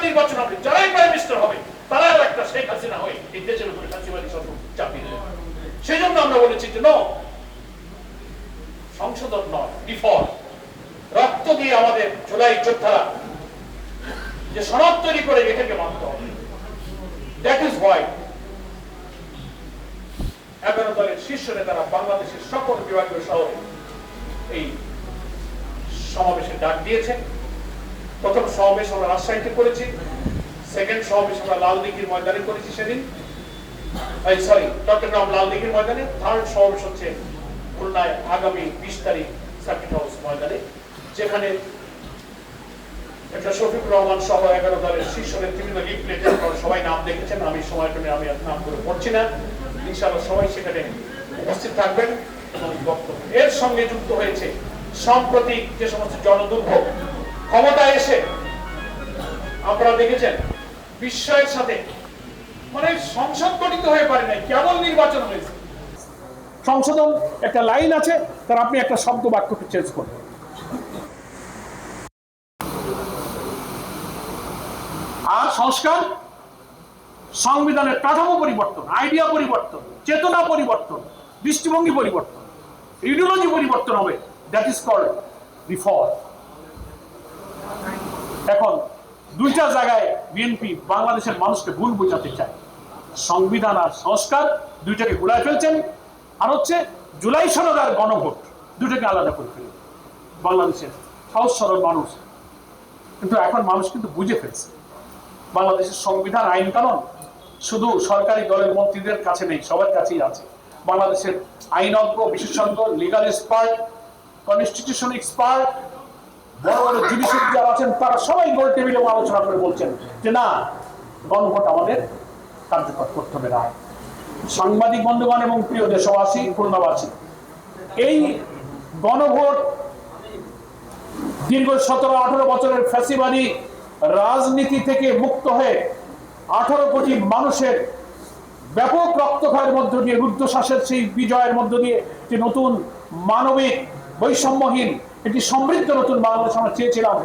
নির্বাচন হবে, যারাই প্রাইম মিনিস্টার হবে তারাও একটা শেখ হাসিনা হয়ে এই দেশের উপরে ফ্যাসিবাদী শাসন চাপিয়ে দেবে। সেই জন্য আমরা বলেছি যে নো, সংশোধন নয়, রিফর্ম। রক্ত দিয়ে আমাদের জুলাই যোদ্ধারা যে সনদ তৈরি করে এটাকে মানতে হবে। দ্যাট ইজ হোয়াই 11 দলের শীর্ষ নেতারা বাংলাদেশের সকল বিভাগীয় শহরে এই সমাবেশের ডাক দিয়েছে। প্রথম সমাবেশ আমরা রাজশাহীতে করেছি, সেকেন্ড সমাবেশ আমরা লালদিঘির ময়দানে করেছি সেদিন, চট্টগ্রাম লালদিঘির ময়দানে। থার্ড সমাবেশ হচ্ছে খুলনায় আগামী 20 তারিখ সার্কিট হাউস ময়দানে, যেখানে একটা শফিকুর রহমান সহ 11 দলের শীর্ষ নেতৃবৃন্দ লিফলেটে সবাই নাম দেখেছেন। আমি সময় পেলে আমি নাম করে পড়ছি না। ইনশাআল্লাহ সবাই সেখানে উপস্থিত থাকবেন এবং বক্তব্য। এর সঙ্গে যুক্ত হয়েছে সাম্প্রতিক যে সমস্ত জনদুর্ভোগ, ক্ষমতায় এসে আপনারা দেখেছেন বিস্ময়ের সাথে মানে সংসদ গঠিত হয়ে পারে নাই, কেবল নির্বাচন হয়েছে। সংশোধন একটা লাইন আছে, তার আপনি একটা শব্দ বাক্যকে চেঞ্জ করবেন। আর সংস্কার, সংবিধানের কাঠামো পরিবর্তন, আইডিয়া পরিবর্তন, চেতনা পরিবর্তন, দৃষ্টিভঙ্গি পরিবর্তন, ইডিওলজি পরিবর্তন হবে। That is called reform. এখন দুইটা জায়গায় বিএনপি বাংলাদেশের মানুষকে ভুল বোঝাতে চায়। সংবিধান আর সংস্কার দুইটাকে গুলায় ফেলছেন, আর হচ্ছে জুলাই সনদ আর গণভোট দুটাকে আলাদা করে ফেলেন বাংলাদেশের সহজ সরল মানুষ। কিন্তু এখন মানুষ কিন্তু বুঝে ফেলছে বাংলাদেশের সংবিধান, আইন কানুন শুধু সরকারি দলের মন্ত্রীদের কাছে নেই, সবার কাছেই আছে। বাংলাদেশের আইনজ্ঞ, বিশেষজ্ঞ, লিগাল এক্সপার্ট, কনস্টিটিউশন এক্সপার্ট, বড় বড় জুডিশিয়ারি যারা আছেন তারা সবাই গোল টেবিলে আলোচনা করে বলছেন যে না, গণভোট আমাদের কার্যকর করতে হবে না। সাংবাদিক বন্ধুগণ এবং প্রিয় দেশবাসী, খুলনাবাসী, এই গণভোট দীর্ঘ 17-18 বছরের ফ্যাসিবাদী রাজনীতি থেকে মুক্ত হয়ে 18 কোটি মানুষের ব্যাপক রক্তক্ষয়ের মধ্য দিয়ে, রুদ্ধশ্বাসের সেই বিজয়ের মধ্য দিয়ে যে নতুন মানবিক বৈষম্যহীন একটি সমৃদ্ধ নতুন বাংলাদেশ আমরা চেয়েছিলাম,